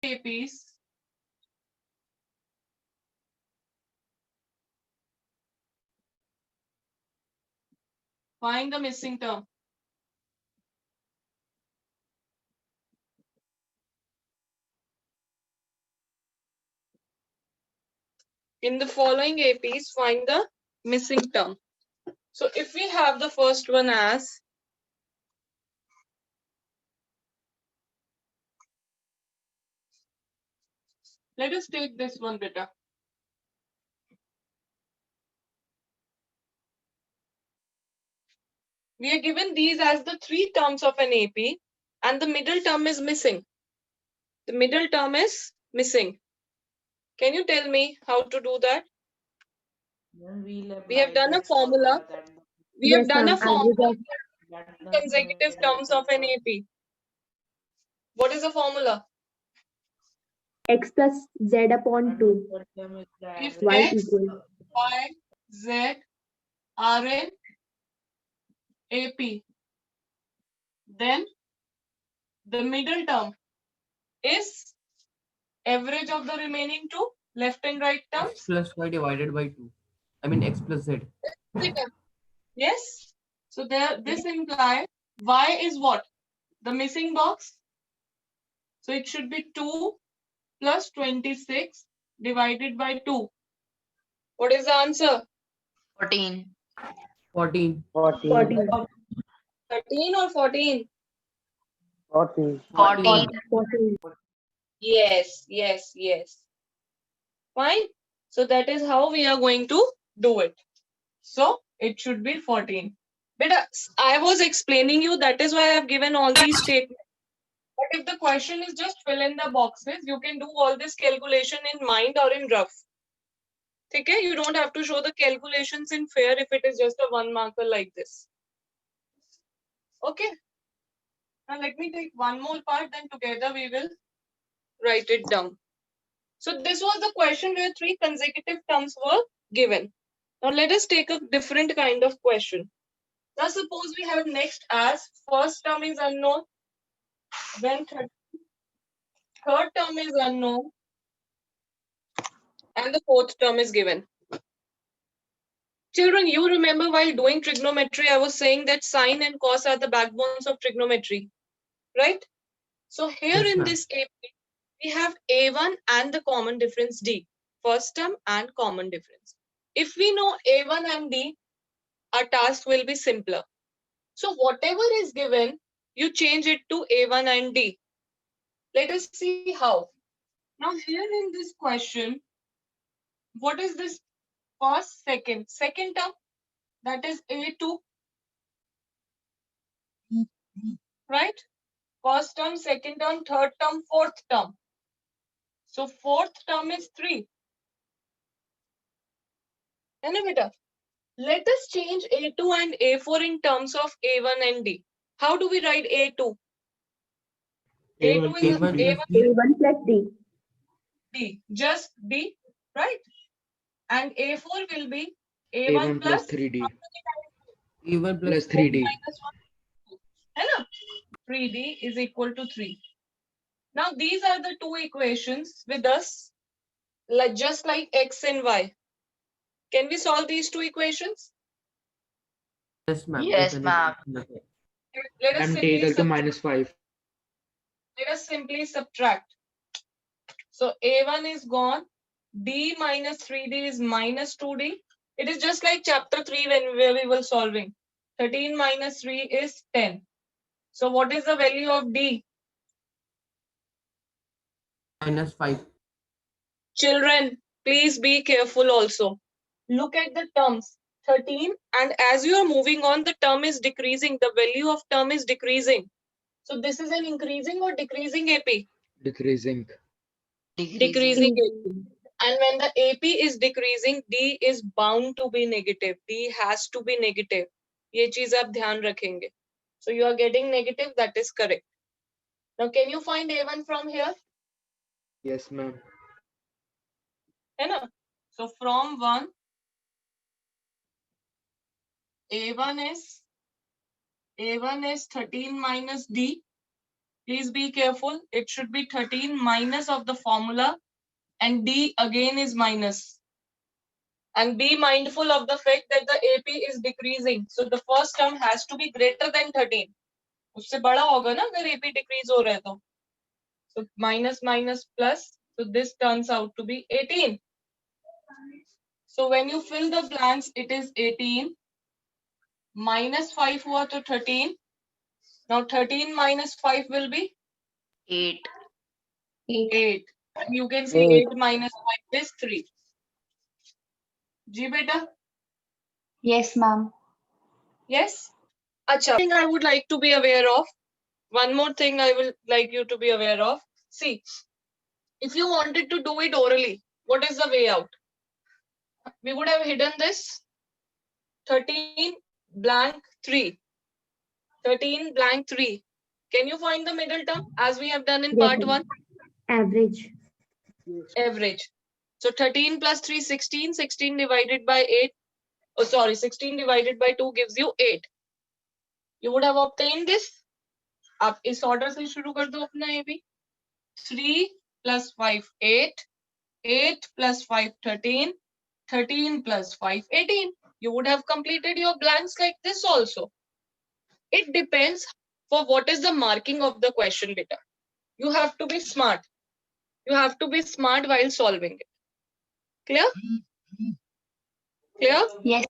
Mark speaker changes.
Speaker 1: APs, find the missing term. In the following APs, find the missing term. So if we have the first one as let us take this one, beta. We are given these as the three terms of an AP and the middle term is missing. The middle term is missing. Can you tell me how to do that? We have done a formula. We have done a formula for consecutive terms of an AP. What is the formula?
Speaker 2: X plus Z upon 2.
Speaker 1: If
Speaker 2: Y
Speaker 1: X,
Speaker 2: equal.
Speaker 1: Y, Z are in AP, then the middle term is average of the remaining two left and right
Speaker 3: X
Speaker 1: terms.
Speaker 3: plus y divided by 2. I mean x plus z.
Speaker 1: Yes. So there, this implies Y is what? The missing box. So it should be 2 plus 26 divided by 2. What is the answer?
Speaker 4: 14.
Speaker 3: 14.
Speaker 2: 14.
Speaker 1: 13 or 14?
Speaker 5: 14.
Speaker 4: 14.
Speaker 2: 14.
Speaker 1: Yes, yes, yes. Fine. So that is how we are going to do it. So it should be 14. But I was explaining you, that is why I have given all these statements. But if the question is just fill in the boxes, you can do all this calculation in mind or in rough. Okay? You don't have to show the calculations in fair if it is just a one marker like this. Okay? Now let me take one more part, then together we will write it down. So this was the question where three consecutive terms were given. Now let us take a different kind of question. Now suppose we have next as first term is unknown, then third term is unknown, and the fourth term is given. Children, you remember while doing trigonometry, I was saying that sine and cos are the backbones of trigonometry, right? So here
Speaker 3: Yes,
Speaker 1: in
Speaker 3: ma'am.
Speaker 1: this AP, we have A1 and the common difference D, first term and common difference. If we know A1 and D, our task will be simpler. So whatever is given, you change it to A1 and D. Let us see how. Now here in this question, what is this first, second? Second term, that is A2, right? First term, second term, third term, fourth term. So fourth term is 3. Let us change A2 and A4 in terms of A1 and D. How do we write A2? A2 is
Speaker 3: A1
Speaker 1: A1
Speaker 3: plus D.
Speaker 2: A1 plus D.
Speaker 1: D, just D, right? And A4 will be A1,
Speaker 5: A1 plus
Speaker 1: plus
Speaker 5: 3D
Speaker 3: A1
Speaker 5: plus
Speaker 3: plus
Speaker 5: 3D.
Speaker 1: minus 1. है ना? 3D is equal to 3. Now these are the two equations with us, like just like X and Y. Can we solve these two equations?
Speaker 3: Yes, ma'am.
Speaker 4: Yes, ma'am.
Speaker 1: Let us
Speaker 5: M
Speaker 1: simply
Speaker 5: equal to minus 5.
Speaker 1: let us simply subtract. So A1 is gone. D minus 3D is minus 2D. It is just like chapter 3 where we were solving. 13 minus 3 is 10. So what is the value of D?
Speaker 3: Minus 5.
Speaker 1: Children, please be careful also. Look at the terms. 13, and as you are moving on, the term is decreasing. The value of term is decreasing. So this is an increasing or decreasing AP?
Speaker 5: Decreasing.
Speaker 1: Decreasing AP. And when the AP is decreasing, D is bound to be negative. D has to be negative. ये चीज आप ध्यान रखेंगे. So you are getting negative, that is correct. Now can you find A1 from here?
Speaker 5: Yes, ma'am.
Speaker 1: है ना? So from 1, A1 is 13 minus D. Please be careful. It should be 13 minus of the formula, and D again is minus. And be mindful of the fact that the AP is decreasing. So the first term has to be greater than 13. उससे बड़ा होगा ना अगर AP decrease हो रहा है तो. So minus minus plus. So this turns out to be 18. So when you fill the blanks, it is 18. Minus 5 हुआ तो 13. Now 13 minus 5 will be
Speaker 4: 8.
Speaker 1: 8. And you can see 8 minus 5 is 3. जी बेटा?
Speaker 4: Yes, ma'am.
Speaker 1: Yes? Acha, thing I would like to be aware of. One more thing I will like you to be aware of. See, if you wanted to do it orally, what is the way out? We would have hidden this 13 blank 3. 13 blank 3. Can you find the middle term as we have done in
Speaker 2: Yes,
Speaker 1: part
Speaker 2: ma'am.
Speaker 1: 1?
Speaker 2: Average.
Speaker 1: Average. So 13 plus 3, 16. 16 divided by 8. Oh, sorry, 16 divided by 2 gives you 8. You would have obtained this. आप इस order से शुरू कर दो अपना ये भी. 3 plus 5, 8. 8 plus 5, 13. 13 plus 5, 18. You would have completed your blanks like this also. It depends for what is the marking of the question, beta. You have to be smart. You have to be smart while solving it. Clear? Clear?
Speaker 4: Yes.